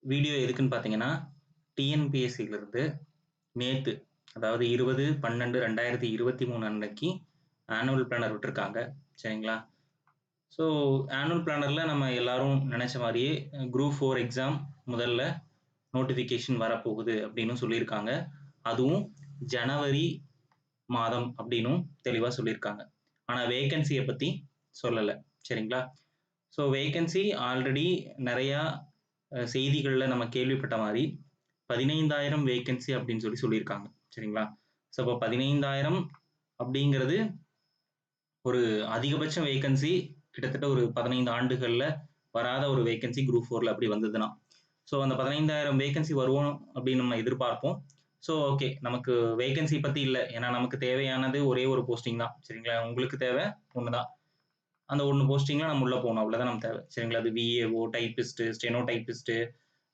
Video எதுக்குன்னு பார்த்தீங்கன்னா, டிஎன்பிஎஸ்சிலிருந்து நேத்து, அதாவது 20/12/2023 அன்னைக்கு ஆனுவல் பிளானர் விட்டுருக்காங்க. சரிங்களா? ஸோ ஆனுவல் பிளானர்ல நம்ம எல்லாரும் நெனச்ச மாரியே குரூப் 4 எக்ஸாம் முதல்ல நோட்டிஃபிகேஷன் வரப்போகுது அப்படின்னு சொல்லியிருக்காங்க. அதுவும் ஜனவரி மாதம் அப்படின்னும் தெளிவா சொல்லியிருக்காங்க. ஆனா வேக்கன்சிய பத்தி சொல்லல. சரிங்களா? ஸோ வேக்கன்சி ஆல்ரெடி நெறையா செய்திகள்ல நம்ம கேள்விப்பட்ட மாரி 15,000 வேக்கன்சி அப்படின்னு சொல்லியிருக்காங்க. சரிங்களா? ஸோ அப்போ 15,000 அப்படிங்கிறது ஒரு அதிகபட்ச வேக்கன்சி கிட்டத்தட்ட ஒரு 15 ஆண்டுகள்ல வராத ஒரு வேக்கன்சி குரூப் 4ல அப்படி வந்ததுன்னா. ஸோ அந்த 15,000 வேக்கன்சி வரும் அப்படின்னு நம்ம எதிர்பார்ப்போம். So okay. நமக்கு வேக்கன்சி பத்தி இல்ல. ஏன்னா நமக்கு தேவையானது ஒரே ஒரு போஸ்டிங் தான். சரிங்களா? உங்களுக்கு தேவை 1 தான். அந்த 1 போஸ்டிங்ல நம்ம உள்ள போணும். அவ்வளவுதான் நமக்கு தேவை. சரிங்களா? அது விஏஓ, டைப்பிஸ்ட், ஸ்டெனோ டைப்பிஸ்ட்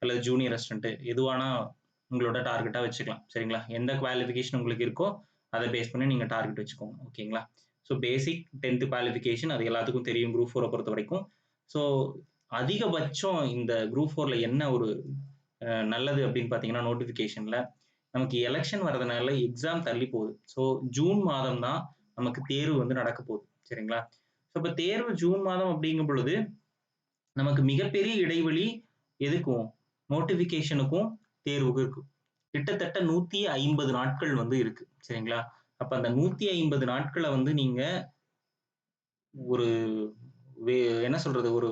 அல்லது ஜூனியர் அசிஸ்டன்ட் எதுவானா உங்களோட டார்கெட்டா வச்சுக்கலாம். சரிங்களா? எந்த குவாலிஃபிகேஷன் உங்களுக்கு இருக்கோ அதை பேஸ் பண்ணி நீங்க டார்கெட் வச்சுக்கோங்க. ஓகேங்களா? ஸோ பேசிக் 10th குவாலிஃபிகேஷன் அது எல்லாத்துக்கும் தெரியும் குரூப் 4 பொறுத்தவரைக்கும். ஸோ அதிகபட்சம் இந்த குரூப் 4ல என்ன ஒரு நல்லது அப்படின்னு பார்த்தீங்கன்னா, நோட்டிஃபிகேஷன்ல நமக்கு எலக்ஷன் வரதுனால எக்ஸாம் தள்ளி போகுது. ஸோ ஜூன் மாதம் தான் நமக்கு தேர்வு வந்து நடக்க போகுது. சரிங்களா? ஸோ இப்ப தேர்வு ஜூன் மாதம் அப்படிங்கும் பொழுது, நமக்கு மிகப்பெரிய இடைவெளி எதுக்கும்? நோட்டிஃபிகேஷனுக்கும் தேர்வுக்கும் இருக்கு. கிட்டத்தட்ட 150 நாட்கள் வந்து இருக்கு. சரிங்களா? அப்ப அந்த 150 நாட்கள வந்து நீங்க ஒரு வே என்ன சொல்றது? ஒரு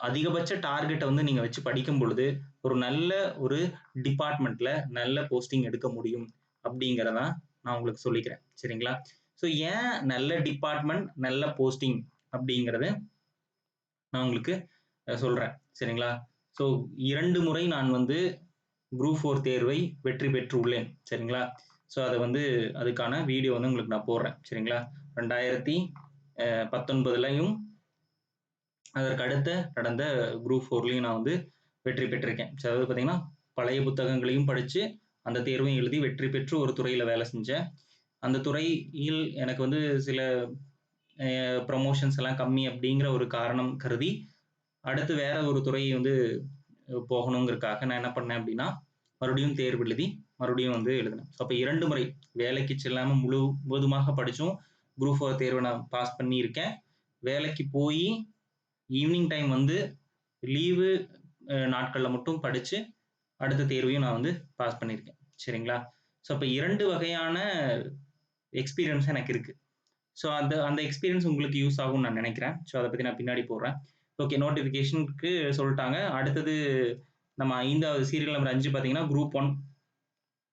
அதிகபட்ச டார்கெட்ட வந்து நீங்க வச்சு படிக்கும் பொழுது, ஒரு நல்ல ஒரு டிபார்ட்மென்ட்ல நல்ல போஸ்டிங் எடுக்க முடியும். அப்படிங்கிறத நான் உங்களுக்கு சொல்லிக்கிறேன். சரிங்களா? ஸோ ஏன் நல்ல டிபார்ட்மென்ட், நல்ல போஸ்டிங் அப்படிங்கிறது நான் உங்களுக்கு சொல்றேன். சரிங்களா? ஸோ 2 முறை நான் வந்து குரூப் 4 தேர்வை வெற்றி பெற்றுள்ளேன். சரிங்களா? ஸோ அத வந்து அதுக்கான வீடியோ வந்து உங்களுக்கு நான் போடுறேன். சரிங்களா? 2019லயும் அதற்கு அடுத்த நடந்த குரூப் 4லயும் நான் வந்து வெற்றி பெற்றிருக்கேன். ஸோ அதாவது பார்த்தீங்கன்னா, பழைய புத்தகங்களையும் படிச்சு, அந்த தேர்வையும் எழுதி வெற்றி பெற்று ஒரு துறையில வேலை செஞ்சேன். அந்த துறையில் எனக்கு வந்து சில ப்ரமோஷன்ஸ் எல்லாம் கம்மி அப்படிங்கிற ஒரு காரணம் கருதி, அடுத்து வேற ஒரு துறை வந்து போகணுங்கிறதுக்காக நான் என்ன பண்ணேன் அப்படின்னா, மறுபடியும் தேர்வு எழுதி, மறுபடியும் வந்து எழுதினேன். அப்ப 2 முறை வேலைக்கு செல்லாம முழுவதுமாக படிச்சும் குரூப் 4 தேர்வ நான் பாஸ் பண்ணியிருக்கேன். வேலைக்கு போயி ஈவினிங் டைம் வந்து லீவு நாட்கள்ல மட்டும் படிச்சு, அடுத்த தேர்வையும் நான் வந்து பாஸ் பண்ணியிருக்கேன். சரிங்களா? ஸோ அப்ப 2 வகையான எக்ஸ்பீரியன்ஸ் எனக்கு இருக்கு. ஸோ அந்த அந்த எக்ஸ்பீரியன்ஸ் உங்களுக்கு யூஸ் ஆகும்னு நான் நினைக்கிறேன். ஸோ அத பத்தி நான் பின்னாடி போடுறேன். ஓகே நோட்டிஃபிகேஷனுக்கு சொல்ட்டாங்க. அடுத்தது நம்ம 5வது சீரியல் நம்பர் 5 பார்த்தீங்கன்னா, குரூப் 1.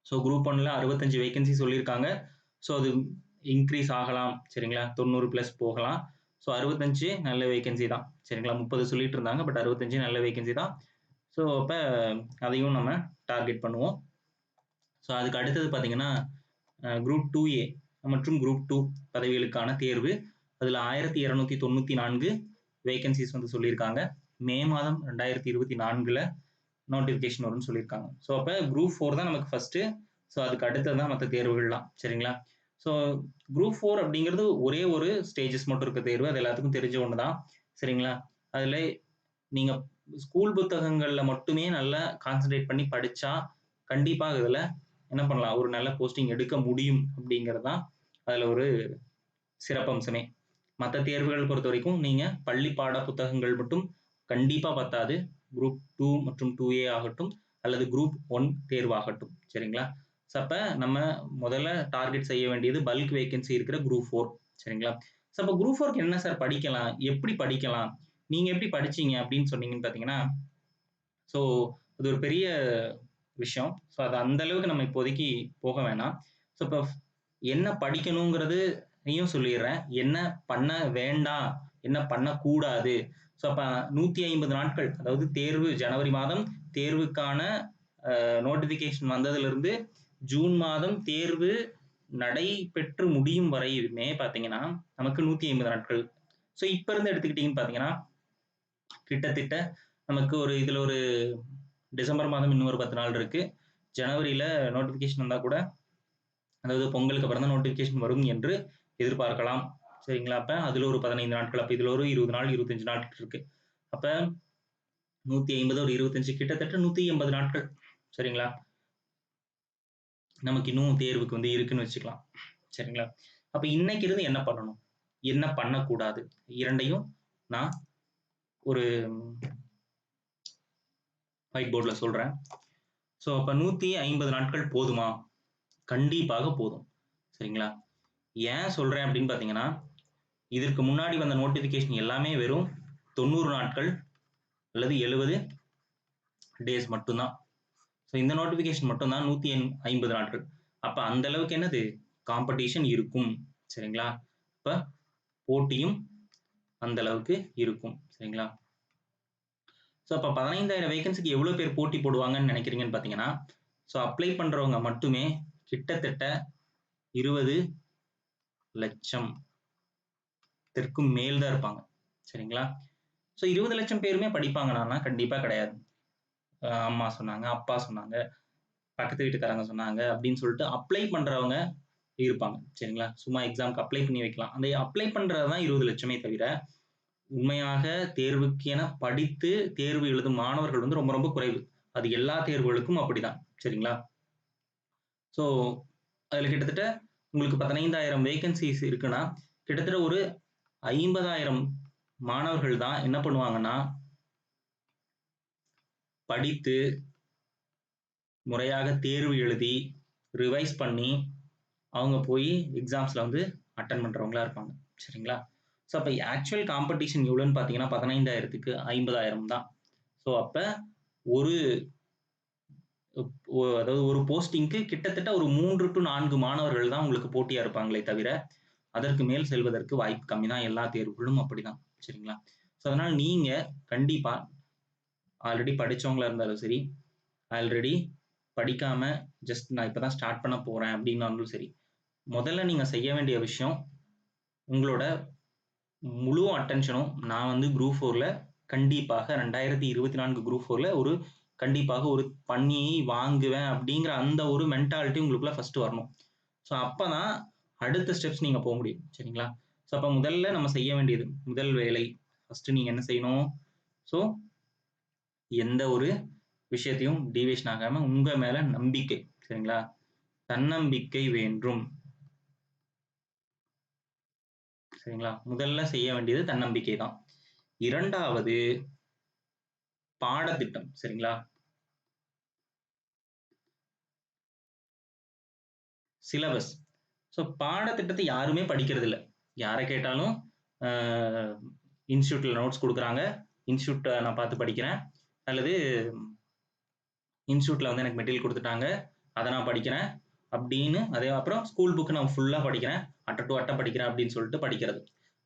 ஸோ குரூப் 1ல 65 வேக்கன்சி சொல்லியிருக்காங்க. ஸோ அது இன்கிரீஸ் ஆகலாம். சரிங்களா? 90 பிளஸ் போகலாம். ஸோ 65 நல்ல வேக்கன்சி தான். சரிங்களா? 30 சொல்லிட்டு இருந்தாங்க. பட் 65 நல்ல வேக்கன்சி தான். ஸோ அப்ப அதையும் நம்ம டார்கெட் பண்ணுவோம். ஸோ அதுக்கு அடுத்தது பார்த்தீங்கன்னா, குரூப் 2A மற்றும் குரூப் 2 பதவிகளுக்கான தேர்வு. அதுல 1294 வேக்கன்சிஸ் வந்து சொல்லியிருக்காங்க. மே மாதம் 2024ல நோட்டிஃபிகேஷன் வரும்னு சொல்லியிருக்காங்க. ஸோ அப்ப குரூப் 4 தான் நமக்கு ஃபர்ஸ்ட்டு. ஸோ அதுக்கு அடுத்தது தான் மத்த தேர்வுகள்லாம். சரிங்களா? ஸோ குரூப் 4 அப்படிங்கிறது ஒரே ஒரு ஸ்டேஜஸ் மட்டும் இருக்க தேர்வு. அது எல்லாத்துக்கும் தெரிஞ்ச ஒண்ணு தான். சரிங்களா? அதுல நீங்க ஸ்கூல் புத்தகங்கள்ல மட்டுமே நல்லா கான்சன்ட்ரேட் பண்ணி படிச்சா, கண்டிப்பா இதுல என்ன பண்ணலாம்? ஒரு நல்ல போஸ்டிங் எடுக்க முடியும் அப்படிங்கிறது தான் அதுல ஒரு சிறப்பம்சமே. மத்த தேர்வுகள் பொறுத்தவரைக்கும் நீங்க பள்ளி பாட புத்தகங்கள் மட்டும் கண்டிப்பா பத்தாது. குரூப் 2 மற்றும் 2A ஆகட்டும், அல்லது குரூப் 1 தேர்வாகட்டும். சரிங்களா? ஸோ அப்ப நம்ம முதல்ல டார்கெட் செய்ய வேண்டியது பல்க் வேக்கன்சி இருக்கிற குரூப் 4. சரிங்களா? ஸோ அப்ப குரூப் 4க்கு என்ன சார் படிக்கலாம்? எப்படி படிக்கலாம்? நீங்க எப்படி படிச்சீங்க? அப்படின்னு சொன்னீங்கன்னு பார்த்தீங்கன்னா, ஸோ அது ஒரு பெரிய விஷயம். ஸோ அது அந்த அளவுக்கு நம்ம இப்போதைக்கு போக வேணாம். ஸோ இப்ப என்ன படிக்கணுங்கிறதையும் சொல்லிடுறேன். என்ன பண்ண வேண்டாம், என்ன பண்ணக்கூடாது. ஸோ அப்ப 150 நாட்கள் அதாவது தேர்வு ஜனவரி மாதம் தேர்வுக்கான நோட்டிஃபிகேஷன் வந்ததிலிருந்து ஜூன் மாதம் தேர்வு நடைபெற்று முடியும் வரையுமே பார்த்தீங்கன்னா, நமக்கு 150 நாட்கள். ஸோ இப்ப இருந்து எடுத்துக்கிட்டீங்கன்னு பார்த்தீங்கன்னா, கிட்டத்தட்ட நமக்கு இதுல ஒரு டிசம்பர் மாதம் இன்னும் ஒரு 10 நாள் இருக்கு. ஜனவரியில நோட்டிஃபிகேஷன் வந்தா கூட, அதாவது பொங்கலுக்கு அப்புறம் தான் நோட்டிஃபிகேஷன் வரும் என்று எதிர்பார்க்கலாம். சரிங்களா? அப்ப அதுல ஒரு 15 நாட்கள். அப்ப இதுல ஒரு 20 நாள், 25 நாட்கள் இருக்கு. அப்ப 150 ஒரு 25 கிட்டத்தட்ட 180 நாட்கள். சரிங்களா? நமக்கு இன்னும் தேர்வுக்கு வந்து இருக்குன்னு வச்சுக்கலாம். சரிங்களா? அப்ப இன்னைக்கு இருந்து என்ன பண்ணணும்? என்ன பண்ணக்கூடாது? 2யும் நான் ஒரு ஒயிட் போர்ட்ல சொல்றேன். ஸோ அப்ப 150 நாட்கள் போதுமா? கண்டிப்பாக போதும். சரிங்களா? ஏன் சொல்றேன் அப்படின்னு பார்த்தீங்கன்னா, இதற்கு முன்னாடி வந்த நோட்டிஃபிகேஷன் எல்லாமே வெறும் 90 நாட்கள் அல்லது 70 டேஸ் மட்டும்தான். ஸோ இந்த நோட்டிஃபிகேஷன் மட்டும்தான் 150 நாட்கள். அப்ப அந்த அளவுக்கு என்னது காம்படிஷன் இருக்கும். சரிங்களா? இப்ப போட்டியும் அந்த அளவுக்கு இருக்கும். சரிங்களா? ஸோ அப்ப 15,000 வேகன்சிக்கு எவ்வளவு பேர் போட்டி போடுவாங்கன்னு நினைக்கிறீங்கன்னு பார்த்தீங்கன்னா, ஸோ அப்ளை பண்றவங்க மட்டுமே கிட்டத்தட்ட 20 லட்சம் மேல் தான் இருப்பாங்க. சரிங்களா? ஸோ 20 லட்சம் பேருமே படிப்பாங்களான்னா கண்டிப்பா கிடையாது. அம்மா சொன்னாங்க, அப்பா சொன்னாங்க, பக்கத்து வீட்டுக்காரங்க சொன்னாங்க அப்படின்னு சொல்லிட்டு அப்ளை பண்றவங்க இருப்பாங்க. சரிங்களா? சும்மா எக்ஸாம்க்கு அப்ளை பண்ணி வைக்கலாம். அந்த அப்ளை பண்றது தான் 20 லட்சமே தவிர, உண்மையாக தேர்வுக்கென படித்து தேர்வு எழுதும் மாணவர்கள் வந்து ரொம்ப ரொம்ப குறைவு. அது எல்லா தேர்வுகளுக்கும் அப்படிதான். சரிங்களா? ஸோ அதுல கிட்டத்தட்ட உங்களுக்கு 15,000 வேகன்சிஸ் இருக்குன்னா, கிட்டத்தட்ட ஒரு 50,000 மாணவர்கள் தான் என்ன பண்ணுவாங்கன்னா, படித்து முறையாக தேர்வு எழுதி, ரிவைஸ் பண்ணி, அவங்க போய் எக்ஸாம்ஸ்ல வந்து அட்டெண்ட் பண்றவங்களா இருப்பாங்க. சரிங்களா? ஸோ அப்ப ஆக்சுவல் காம்படிஷன் எவ்வளோன்னு பார்த்தீங்கன்னா, 15,000க்கு 50,000 தான். ஸோ அப்ப ஒரு அதாவது ஒரு போஸ்டிங்க்கு கிட்டத்தட்ட ஒரு 3 டூ 4 மாணவர்கள் தான் உங்களுக்கு போட்டியா இருப்பாங்களே தவிர, அதற்கு மேல் செல்வதற்கு வாய்ப்பு கம்மி தான். எல்லா தேர்வுகளும் அப்படிதான். சரிங்களா? ஸோ அதனால நீங்க கண்டிப்பா ஆல்ரெடி படிச்சவங்களா இருந்தாலும் சரி, ஆல்ரெடி படிக்காம ஜஸ்ட் நான் இப்ப தான் ஸ்டார்ட் பண்ண போறேன் அப்படின்னாலும் சரி, முதல்ல நீங்க செய்ய வேண்டிய விஷயம், உங்களோட முழு அட்டென்ஷனும் நான் வந்து குரூப் 4ல கண்டிப்பாக 2024 குரூப் 4ல கண்டிப்பாக ஒரு பண்ணி வாங்குவேன் அப்படிங்கிற அந்த ஒரு மென்டாலிட்டி உங்களுக்குள்ள ஃபர்ஸ்ட் வரணும். ஸோ அப்பதான் அடுத்த ஸ்டெப்ஸ் நீங்க போக முடியும். சரிங்களா? ஸோ அப்ப முதல்ல நம்ம செய்ய வேண்டியது, முதல் வேலை ஃபர்ஸ்ட் நீங்க என்ன செய்யணும்? ஸோ எந்த ஒரு விஷயத்தையும் டீவியேஷன் ஆகாம உங்க மேல நம்பிக்கை. சரிங்களா? தன்னம்பிக்கை வேண்டும். சரிங்களா? முதல்ல செய்ய வேண்டியது தன்னம்பிக்கை தான். 2வது பாடத்திட்டம். சரிங்களா? சிலபஸ். ஸோ பாடத்திட்டத்தை யாருமே படிக்கிறது இல்ல. யார கேட்டாலும் அ இன்ஸ்டிடியூட்ல நோட்ஸ் குடுக்குறாங்க. இன்ஸ்டிடியூட்ட நான் பார்த்து படிக்கிறேன். அல்லது இன்ஸ்டிடியூட்ல வந்து எனக்கு மெட்டீரியல் குடுத்துட்டாங்க. அத நான் படிக்கிறேன். அப்படின்னு அதே அப்புறம் ஸ்கூல் புக் நான் ஃபுல்லா படிக்கிறேன். அட்ட டூ அட்ட படிக்கிறேன் அப்படின்னு சொல்லிட்டு படிக்கிறது.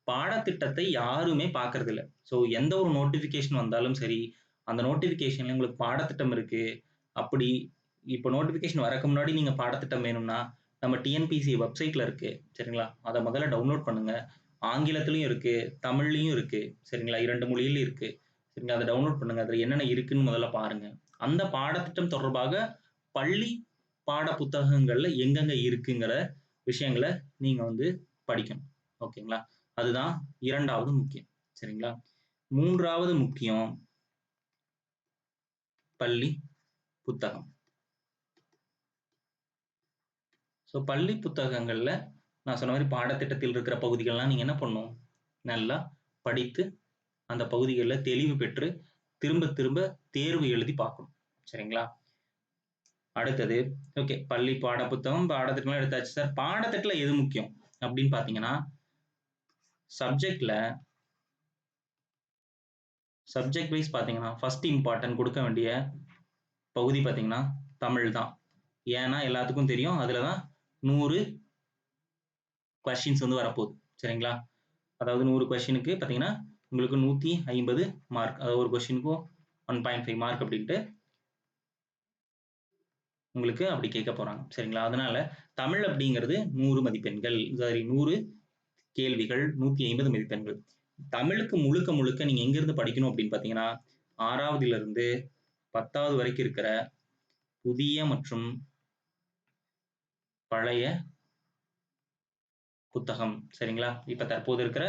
பாடத்திட்டத்தை யாருமே பார்க்கறது இல்ல. ஸோ எந்த ஒரு நோட்டிஃபிகேஷன் வந்தாலும் சரி, அந்த நோட்டிஃபிகேஷன்ல உங்களுக்கு பாடத்திட்டம் இருக்கு. அப்படி இப்போ நோட்டிஃபிகேஷன் வரக்கு முன்னாடி நீங்க பாடத்திட்டம் வேணும்னா, நம்ம டிஎன்பிஎஸ்சி வெப்சைட்ல இருக்கு. சரிங்களா? அத முதல்ல டவுன்லோட் பண்ணுங்க. ஆங்கிலத்திலயும் இருக்கு, தமிழ்லயும் இருக்கு. சரிங்களா? 2 மொழியிலும் இருக்கு. சரிங்களா? அத டவுன்லோட் பண்ணுங்க. அதுல என்னென்ன இருக்குன்னு முதல்ல பாருங்க. அந்த பாடத்திட்டம் தொடர்பாக பள்ளி பாட புத்தகங்கள்ல எங்கெங்க இருக்குங்கிற விஷயங்கள நீங்க வந்து படிக்கணும். ஓகேங்களா? அதுதான் 2வது முக்கியம். சரிங்களா? 3வது முக்கியம் பள்ளி புத்தகம். ஸோ பள்ளி புத்தகங்கள்ல நான் சொன்ன மாரி பாடத்திட்டத்தில் இருக்கிற பகுதிகள்லாம் நீங்க என்ன பண்ணணும்? நல்லா படித்து அந்த பகுதிகள்ல தெளிவு பெற்று திரும்ப திரும்ப தேர்வு எழுதி பார்க்கணும். சரிங்களா? அடுத்தது ஓகே பள்ளி பாடப்புத்தகம், பாடத்திட்டம்லாம் எடுத்தாச்சு சார். பாடத்திட்டத்துல எது முக்கியம்? அப்படின்னு பார்த்தீங்கன்னா, சப்ஜெக்ட்ல சப்ஜெக்ட் வைஸ் பார்த்தீங்கன்னா, ஃபர்ஸ்ட் இம்பார்ட்டன்ட் குடுக்க வேண்டிய பகுதி பார்த்தீங்கன்னா, தமிழ் தான். ஏன்னா எல்லாத்துக்கும் தெரியும். அதுல தான் 100 கொஸ்டின்ஸ் வந்து வரப்போகுது. சரிங்களா? அதாவது 100 கொஸ்டினுக்கு பார்த்தீங்கன்னா, உங்களுக்கு 150 மார்க். அதாவது ஒரு கொஸ்டினுக்கும் 1.5 மார்க் அப்படின்ட்டு உங்களுக்கு அப்படி கேட்க போறாங்க. சரிங்களா? அதனால தமிழ் அப்படிங்கிறது 100 மதிப்பெண்கள். சாரி 100 கேள்விகள், 150 மதிப்பெண்கள். தமிழுக்கு முழுக்க முழுக்க நீங்க எங்கிருந்து படிக்கணும் அப்படின்னு பார்த்தீங்கன்னா, 6வதிலிருந்து 10வது வரைக்கும் இருக்கிற புதிய மற்றும் பழைய புத்தகம். சரிங்களா? இப்ப தற்போது இருக்கிற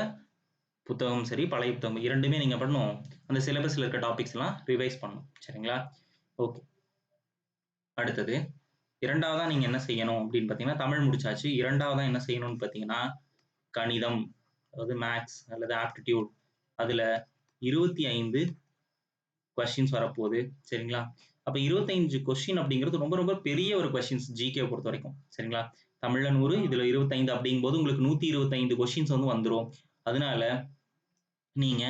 புத்தகம் சரி, பழைய புத்தகம் 2மே நீங்க பண்ணணும். அந்த சிலபஸ்ல இருக்க டாபிக்ஸ் எல்லாம் ரிவைஸ் பண்ணணும். சரிங்களா? ஓகே. அடுத்தது இரண்டாவதா நீங்க என்ன செய்யணும் அப்படின்னு பார்த்தீங்கன்னா, தமிழ் முடிச்சாச்சு. இரண்டாவதா என்ன செய்யணும்னு பார்த்தீங்கன்னா, கணிதம், அதாவது மேத்ஸ் அல்லது ஆப்டிடியூட், அதுல 25 கொஸ்டின்ஸ் வரப்போகுது. சரிங்களா? அப்ப 25 கொஸ்டின் அப்படிங்கிறது ரொம்ப ரொம்ப பெரிய ஒரு கொஸ்டின்ஸ் ஜிகே பொறுத்த வரைக்கும். சரிங்களா? தமிழ்ல 100, இதுல 25 அப்படிங்கும்போது உங்களுக்கு 125 கொஸ்டின்ஸ் வந்து வந்துரும். அதனால நீங்க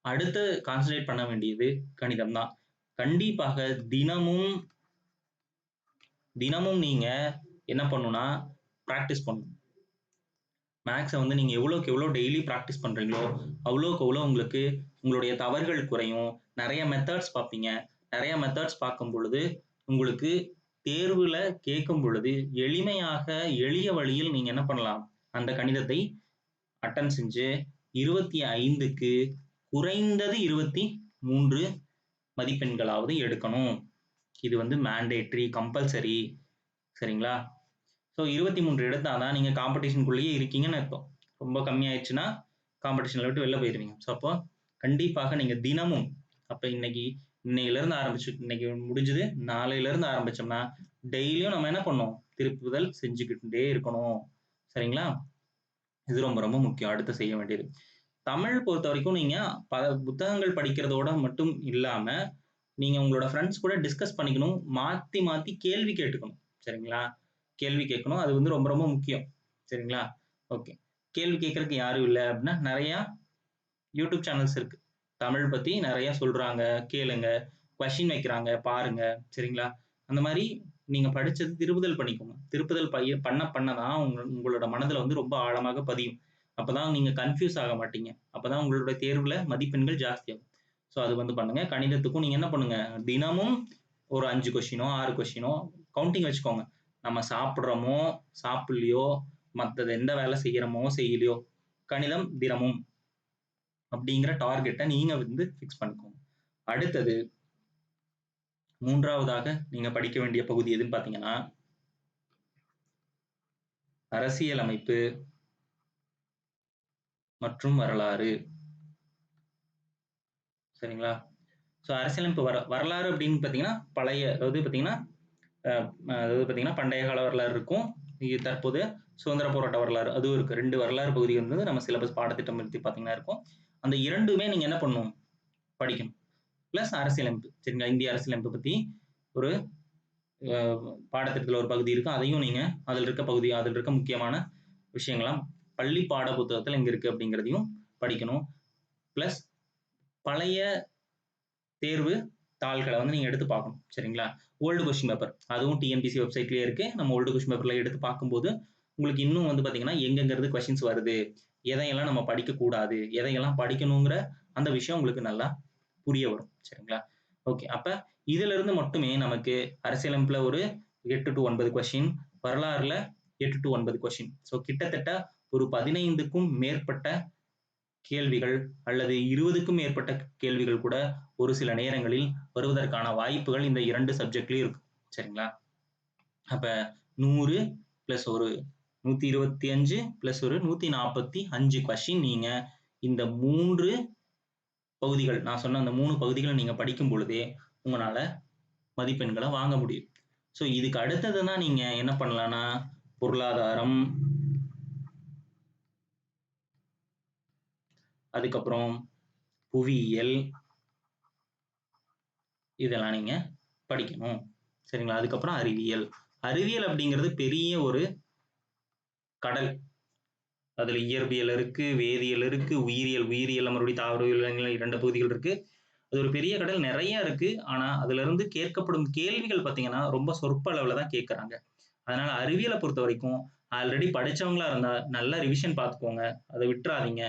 அடுத்து கான்சன்ட்ரேட் பண்ண வேண்டியது கணிதம் தான். கண்டிப்பாக தினமும் நீங்க என்ன பண்ணணும்னா பிராக்டிஸ் பண்ணணும். மேக்ஸை வந்து நீங்க எவ்வளோக்கு எவ்வளோ டெய்லி ப்ராக்டிஸ் பண்றீங்களோ அவ்வளோக்கு எவ்வளோ உங்களுக்கு உங்களுடைய தவறுகள் குறையும். நிறைய மெத்தட்ஸ் பார்ப்பீங்க. நிறைய மெத்தட்ஸ் பார்க்கும் பொழுது உங்களுக்கு தேர்வுல கேட்கும் பொழுது எளிமையாக எளிய வழியில் நீங்க என்ன பண்ணலாம், அந்த கணிதத்தை அட்டன் செஞ்சு 25க்கு குறைந்தது 23 மதிப்பெண்களாவது எடுக்கணும். இது வந்து மேண்டேட்ரி, கம்பல்சரி. சரிங்களா? ஸோ 23 எடுத்தாதான் நீங்க காம்படிஷனுக்குள்ளேயே இருக்கீங்கன்னு அர்த்தம். ரொம்ப கம்மியாயிடுச்சுன்னா காம்படிஷன்ல விட்டு வெளில போயிருவீங்க. ஸோ அப்போ கண்டிப்பாக நீங்க தினமும், அப்ப இன்னையிலிருந்து ஆரம்பிச்சு, இன்னைக்கு முடிஞ்சது, நாளையிலிருந்து ஆரம்பிச்சோம்னா டெய்லியும் நம்ம என்ன பண்ணணும், திருப்புதல் செஞ்சுக்கிட்டே இருக்கணும். சரிங்களா? இது ரொம்ப ரொம்ப முக்கியம். அடுத்து செய்ய வேண்டியது. தமிழ் பொறுத்த வரைக்கும் நீங்க பல புத்தகங்கள் படிக்கிறதோட மட்டும் இல்லாம நீங்க உங்களோட ஃப்ரெண்ட்ஸ் கூட டிஸ்கஸ் பண்ணிக்கணும். மாத்தி மாத்தி கேள்வி கேட்டுக்கணும். சரிங்களா? கேள்வி கேட்கணும். அது வந்து ரொம்ப ரொம்ப முக்கியம். சரிங்களா? ஓகே. கேள்வி கேட்கறதுக்கு யாரும் இல்ல அப்படின்னா நிறைய யூடியூப் சேனல்ஸ் இருக்கு. தமிழ் பத்தி நிறைய சொல்றாங்க, கேளுங்க. கொஸ்டின் வைக்கிறாங்க, பாருங்க. சரிங்களா? அந்த மாதிரி நீங்க படிச்சது திருப்புதல் பண்ணிக்கோங்க. திருப்புதல் பண்ணதான் உங்களோட மனதுல வந்து ரொம்ப ஆழமாக பதியும். அப்பதான் நீங்க கன்ஃபியூஸ் ஆக மாட்டீங்க. அப்பதான் உங்களோட தேர்வுல மதிப்பெண்கள் ஜாஸ்தியாகும். ஸோ அது வந்து பண்ணுங்க. கணிதத்துக்கும் நீங்க என்ன பண்ணுங்க, தினமும் ஒரு 5 கொஸ்டினோ 6 கொஸ்டினோ கவுண்டிங் வச்சுக்கோங்க. நம்ம சாப்பிடுறோமோ சாப்பிடலையோ, மற்றது எந்த வேலை செய்யறோமோ செய்யலையோ, கணிதம் தினமும் அப்படிங்கிற டார்கெட்டை நீங்க வந்து ஃபிக்ஸ் பண்ணிக்கோங்க. அடுத்தது மூன்றாவதாக நீங்க படிக்க வேண்டிய பகுதி எதுன்னு பார்த்தீங்கன்னா, அரசியலமைப்பு மற்றும் வரலாறு. சரிங்களா? ஸோ அரசியலமைப்பு வரலாறு அப்படின்னு பார்த்தீங்கன்னா பண்டைய கால வரலாறு இருக்கும். தற்போது சுதந்திர போராட்ட வரலாறு அதுவும் இருக்கு. 2 வரலாறு பகுதிகள் வந்து நம்ம சிலபஸ் பாடத்திட்டம் பத்தி பார்த்தீங்கன்னா இருக்கும். அந்த இரண்டுமே நீங்க என்ன பண்ணணும், படிக்கணும். பிளஸ் அரசியலமைப்பு. சரிங்களா? இந்திய அரசியலமைப்பு பத்தி ஒரு பாடத்திட்டத்தில் ஒரு பகுதி இருக்கும். அதையும் நீங்க அதில் இருக்க முக்கியமான விஷயங்கள்லாம் பள்ளி பாட புத்தகத்தில் எங்க இருக்கு அப்படிங்கிறதையும் படிக்கணும். பிளஸ் பழைய தேர்வு தாள்களை வந்து நீங்க எடுத்து பார்க்கணும். சரிங்களா? ஓல்டு கொஸ்டின் பேப்பர் அதுவும் டிஎன்பிசி வெப்சைட்லயே இருக்கு. நம்ம ஓல்டு கொஸ்டின் பேப்பர்ல எடுத்து பார்க்கும்போது உங்களுக்கு இன்னும் வந்து பாத்தீங்கன்னா எங்கெங்கிறது கொஸ்டின்ஸ் வருது, எதையெல்லாம் நம்ம படிக்க கூடாது, எதையெல்லாம் படிக்கணுங்கிற அந்த விஷயம் உங்களுக்கு நல்லா புரிய வரும். சரிங்களா? ஓகே. அப்ப இதுல இருந்து மட்டுமே நமக்கு அரசியலமைப்புல ஒரு 8 to 9 கொஸ்டின், வரலாறுல 8 to 9 கொஸ்டின். ஸோ கிட்டத்தட்ட ஒரு 15க்கும் மேற்பட்ட கேள்விகள் அல்லது 20க்கும் மேற்பட்ட கேள்விகள் கூட ஒரு சில நேரங்களில் வருவதற்கான வாய்ப்புகள் இந்த 2 சப்ஜெக்ட்லயும் இருக்கு. சரிங்களா? அப்ப 100 பிளஸ் ஒரு 125 பிளஸ் ஒரு 145 கொஸ்டின் நீங்க இந்த 3 பகுதிகள், நான் சொன்ன அந்த 3 பகுதிகளை நீங்க படிக்கும் பொழுதே உங்களால மதிப்பெண்களை வாங்க முடியும். ஸோ இதுக்கு அடுத்ததுன்னா நீங்க என்ன பண்ணலாம்னா பொருளாதாரம், அதுக்கப்புறம் புவியியல், இதெல்லாம் நீங்க படிக்கணும். சரிங்களா? அதுக்கப்புறம் அறிவியல். அறிவியல் அப்படிங்கிறது பெரிய ஒரு கடல். அதுல இயற்பியல் இருக்கு, வேதியியல் இருக்கு, உயிரியல் மறுபடியும் தாவர விலங்குகள் 2 பகுதிகள் இருக்கு. அது ஒரு பெரிய கடல், நிறைய இருக்கு. ஆனா அதுல இருந்து கேட்கப்படும் கேள்விகள் பாத்தீங்கன்னா ரொம்ப சொற்ப அளவுல தான் கேட்கறாங்க. அதனால அறிவியலை பொறுத்த வரைக்கும் ஆல்ரெடி படிச்சவங்களா இருந்தா நல்லா ரிவிஷன் பார்த்துக்கோங்க. அதை விட்டுறாதீங்க.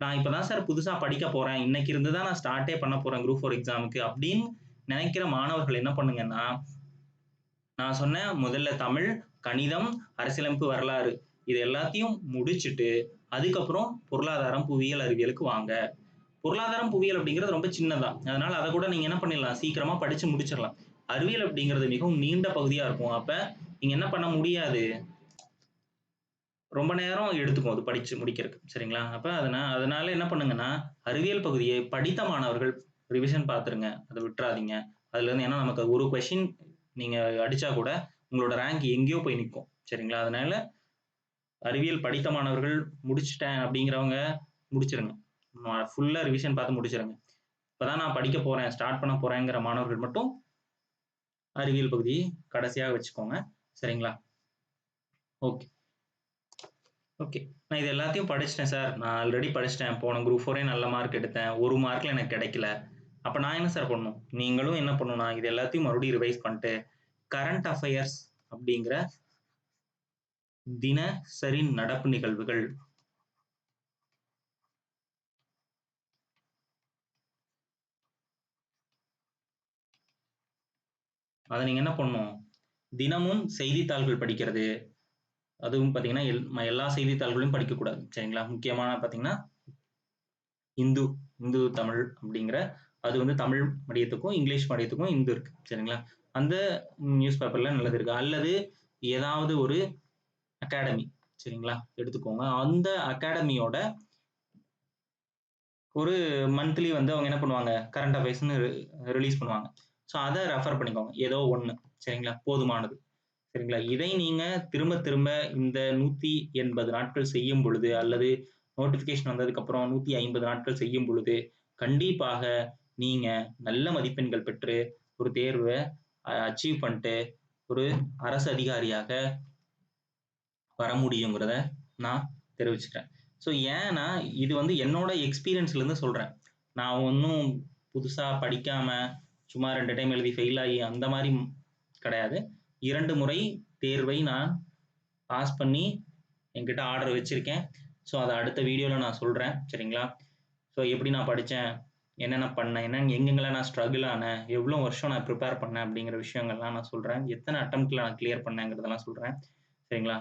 நான் இப்பதான் சார் புதுசா படிக்க போறேன், இன்னைக்கு இருந்துதான் நான் ஸ்டார்ட்டே பண்ண போறேன் குரூப் 4 எக்ஸாமுக்கு அப்படின்னு நினைக்கிற மாணவர்கள் என்ன பண்ணுங்கன்னா, நான் சொன்ன முதல்ல தமிழ், கணிதம், அரசியலமைப்பு, வரலாறு இது எல்லாத்தையும் முடிச்சுட்டு அதுக்கப்புறம் பொருளாதாரம், புவியியல், அறிவியலுக்கு வாங்க. பொருளாதாரம், புவியியல் அப்படிங்கிறது ரொம்ப சின்னதான். அதனால அதை கூட நீங்க என்ன பண்ணிடலாம், சீக்கிரமா படிச்சு முடிச்சிடலாம். அறிவியல் அப்படிங்கிறது மிகவும் நீண்ட பகுதியா இருக்கும். அப்ப நீங்க என்ன பண்ண முடியாது, ரொம்ப நேரம் எடுத்துக்கும் அது படிச்சு முடிக்கிறதுக்கு. சரிங்களா? அப்ப அதனால என்ன பண்ணுங்கன்னா, அறிவியல் பகுதியை படித்த மாணவர்கள் ரிவிஷன் பார்த்துருங்க. அத விட்றாதீங்க. அதுலருந்து ஏன்னா நமக்கு ஒரு கொஸ்டின் நீங்க அடிச்சா கூட உங்களோட ரேங்க் எங்கேயோ போய் நிக்கும். சரிங்களா? அதனால அறிவியல் படித்த மாணவர்கள் முடிச்சுட்டேன் அப்படிங்கிறவங்க முடிச்சிருங்க. ஃபுல்லா ரிவிஷன் பார்த்து முடிச்சிருங்க. இப்பதான் நான் படிக்க போறேன், ஸ்டார்ட் பண்ண போறேங்கிற மாணவர்கள் மட்டும் அறிவியல் பகுதியை கடைசியா வச்சுக்கோங்க. சரிங்களா? ஓகே. ஓகே. நான் இது எல்லாத்தையும் படிச்சுட்டேன் சார். நான் ஆல்ரெடி படிச்சுட்டேன். போன குரூப் 4 நல்ல மார்க் எடுத்தேன். 1 மார்க்ல எனக்கு கிடைக்கல. அப்ப நான் என்ன சார் பண்ணணும்? நீங்களும் என்ன பண்ணணும்னா, இது எல்லாத்தையும் மறுபடியும் ரிவைஸ் பண்ணிட்டு, கரண்ட் அஃபயர்ஸ் அப்படிங்கிற தினசரி நடப்பு நிகழ்வுகள் அத நீங்க என்ன பண்ணணும்? தினமும் செய்தித்தாள்கள் படிக்கிறது. அதுவும் பார்த்தீங்கன்னா, எல்லா செய்தித்தாள்களையும் படிக்கக்கூடாது. சரிங்களா? முக்கியமான பார்த்தீங்கன்னா, இந்து இந்து தமிழ் அப்படிங்கிற அது வந்து தமிழ் மீடியத்துக்கும், இங்கிலீஷ் மீடியத்துக்கும் இந்து இருக்கு. சரிங்களா? அந்த நியூஸ் பேப்பர்ல நல்லது இருக்கு. அல்லது ஏதாவது ஒரு அகாடமி சரிங்களா? எடுத்துக்கோங்க. அந்த அகாடமியோட ஒரு மந்த்லி வந்து அவங்க என்ன பண்ணுவாங்க? கரண்ட் அஃபேர்ஸ்ன்னு ரிலீஸ் பண்ணுவாங்க. ஸோ அத ரெஃபர் பண்ணிக்கோங்க. ஏதோ ஒண்ணு. சரிங்களா? போதுமானது. சரிங்களா? இதை நீங்க திரும்ப திரும்ப இந்த 180 நாட்கள் செய்யும் பொழுது, அல்லது நோட்டிஃபிகேஷன் வந்ததுக்கப்புறம் 150 நாட்கள் செய்யும் பொழுது, கண்டிப்பாக நீங்க நல்ல மதிப்பெண்கள் பெற்று ஒரு தேர்வ அச்சீவ் பண்ணிட்டு, ஒரு அரசு அதிகாரியாக வர முடியுங்கிறத நான் தெரிவிச்சுக்கிறேன். ஸோ ஏன்னா, இது வந்து என்னோட எக்ஸ்பீரியன்ஸ்லேருந்து சொல்றேன். நான் ஒண்ணும் புதுசா படிக்காம, சும்மா 2 டைம் எழுதி ஃபெயில் ஆகி அந்த மாரி கிடையாது. 2 முறை தேர்வை நான் பாஸ் பண்ணி என்கிட்ட ஆர்டர் வச்சிருக்கேன். ஸோ அத அடுத்த வீடியோல நான் சொல்றேன். சரிங்களா? ஸோ எப்படி நான் படிச்சேன்? என்னென்ன பண்ணேன்? எங்கெங்கலாம் நான் ஸ்ட்ரகிள் ஆனேன்? எவ்வளோ வருஷம் நான் ப்ரிப்பேர் பண்ணேன்? அப்படிங்கிற விஷயங்கள்லாம் நான் சொல்றேன். எத்தன அட்டெம்ப்ட்ல நான் கிளியர் பண்ணேங்கிறதெல்லாம் சொல்றேன். சரிங்களா?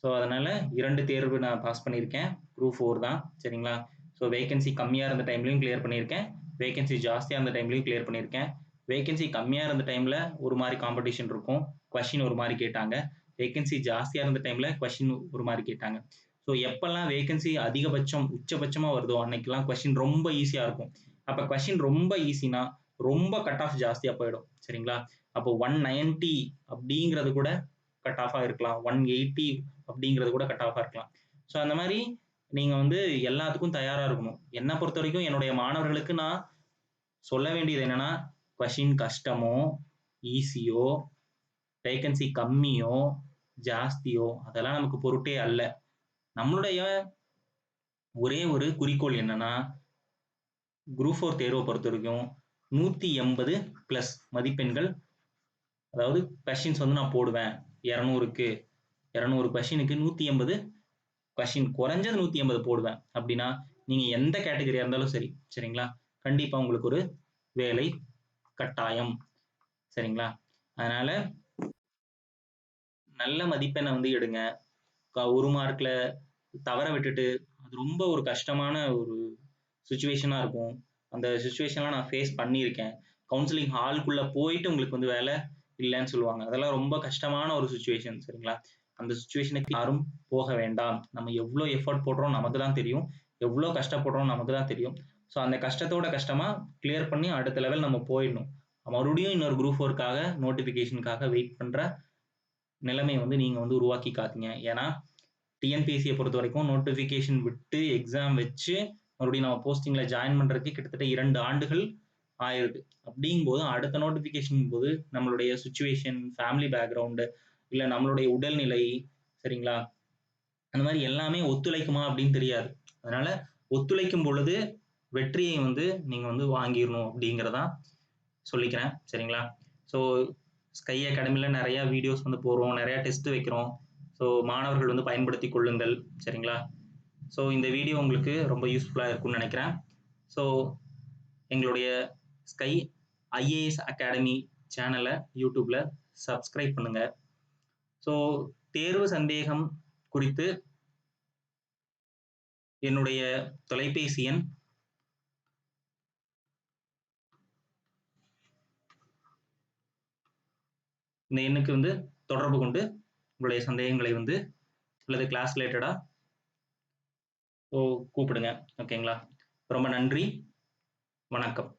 ஸோ அதனால 2 தேர்வு நான் பாஸ் பண்ணியிருக்கேன். குரூப் 4 தான். சரிங்களா? ஸோ வேகன்சி கம்மியா இருந்த டைம்லயும் கிளியர் பண்ணியிருக்கேன். வேகன்சி ஜாஸ்தியா இருந்த டைம்லயும் கிளியர் பண்ணியிருக்கேன். வேகன்சி கம்மியா இருந்த டைம்ல ஒரு மாரி காம்படிஷன் இருக்கும். கொஸ்டின் ஒரு மாரி கேட்டாங்க. வேகன்சி ஜாஸ்தியா இருந்த டைம்ல கொஸ்டின் ஒரு மாரி கேட்டாங்க. ஸோ எப்பல்லாம் வேகன்சி அதிகபட்சம், உச்சபட்சமா வருதோ அன்னைக்கெல்லாம் கொஸ்டின் ரொம்ப ஈஸியா இருக்கும். அப்ப கொஸ்டின் ரொம்ப ஈஸினா, ரொம்ப கட் ஆஃப் ஜாஸ்தியா போயிடும். சரிங்களா? அப்போ 190 அப்படிங்கிறது கூட கட் ஆஃபா இருக்கலாம். 180 அப்படிங்கிறது கூட கட் ஆஃபா இருக்கலாம். ஸோ அந்த மாரி நீங்க வந்து எல்லாத்துக்கும் தயாரா இருக்கணும். என்ன பொறுத்தவரைக்கும் என்னுடைய மாணவர்களுக்கு நான் சொல்ல வேண்டியது என்னன்னா, கொஸ்டின் கஷ்டமோ, ஈஸியோ, வேகன்சி கம்மியோ, ஜாஸ்தியோ அதெல்லாம் நமக்கு பொருட்டே அல்ல. நம்மளுடைய ஒரே ஒரு குறிக்கோள் என்னன்னா, குரூப் 4 தேர்வ பொறுத்தவரைக்கும் 180 பிளஸ் மதிப்பெண்கள் அதாவது கொஸ்டின்ஸ் வந்து நான் போடுவேன். 200க்கு 200 கொஸ்டினுக்கு 180 கொஸ்டின் குறைஞ்சது 180 போடுவேன். அப்படின்னா, நீங்க எந்த கேட்டகரியா இருந்தாலும் சரி, சரிங்களா? கண்டிப்பா உங்களுக்கு ஒரு வேலை கட்டாயம். சரிங்களா? அதனால நல்ல மதிப்பெண்ண வந்து எடுங்க. 1 மார்க்ல தவற விட்டுட்டு, அது ரொம்ப ஒரு கஷ்டமான ஒரு சிச்சுவேஷனா இருக்கும். அந்த சிச்சுவேஷன்லாம் நான் ஃபேஸ் பண்ணியிருக்கேன். கவுன்சிலிங் ஹால்க்குள்ள போயிட்டு உங்களுக்கு வந்து வேலை இல்லன்னு சொல்லுவாங்க. அதெல்லாம் ரொம்ப கஷ்டமான ஒரு சிச்சுவேஷன் சரிங்களா? அந்த சிச்சுவேஷனுக்கு யாரும் போக வேண்டாம். நம்ம எவ்ளோ எஃபோர்ட் போடுறோம் நமக்கு தான் தெரியும். எவ்ளோ கஷ்டப்படுறோம் நமக்கு தான் தெரியும். ஸோ அந்த கஷ்டத்தோட கஷ்டமா கிளியர் பண்ணி அடுத்த லெவல் நம்ம போயிடணும். மறுபடியும் இன்னொரு குரூப் 4க்காக நோட்டிஃபிகேஷனுக்காக வெயிட் பண்ற நிலைமைய வந்து நீங்க வந்து உருவாக்கிக்காதீங்க. ஏன்னா, டிஎன்பிஎஸ்சிய பொறுத்தவரைக்கும் நோட்டிஃபிகேஷன் விட்டு எக்ஸாம் வச்சு மறுபடியும் நம்ம போஸ்டிங்ல ஜாயின் பண்றதுக்கு கிட்டத்தட்ட 2 ஆண்டுகள் ஆயிருது. அப்படிங்கும்போது அடுத்த நோட்டிஃபிகேஷன் போது நம்மளுடைய சிச்சுவேஷன், ஃபேமிலி பேக்ரவுண்ட் இல்ல நம்மளுடைய உடல்நிலை சரிங்களா? அந்த மாரி எல்லாமே ஒத்துழைக்குமா அப்படின்னு தெரியாது. அதனால ஒத்துழைக்கும் பொழுது வெற்றியை வந்து நீங்க வந்து வாங்கிரணும் அப்படிங்கிறத சொல்லிக்கிறேன். சரிங்களா? ஸோ ஸ்கை அகாடமில நெறைய வீடியோஸ் வந்து போடுறோம். நெறைய டெஸ்ட் வைக்கிறோம். ஸோ மாணவர்கள் வந்து பயன்படுத்திக் கொள்ளுங்கள். சரிங்களா? ஸோ இந்த வீடியோ உங்களுக்கு ரொம்ப யூஸ்ஃபுல்லா இருக்கும்னு நினைக்கிறேன். ஸோ எங்களுடைய ஸ்கை ஐஏஎஸ் அகாடமி சேனல யூடியூப்ல சப்ஸ்கிரைப் பண்ணுங்க. ஸோ தேர்வு சந்தேகம் குறித்து என்னுடைய தொலைபேசி எண் இந்த எண்ணுக்கு வந்து தொடர்பு கொண்டு உங்களுடைய சந்தேகங்களை வந்து அல்லது கிளாஸ் ரிலேட்டடா ஸோ கூப்பிடுங்க. ஓகேங்களா? ரொம்ப நன்றி. வணக்கம்.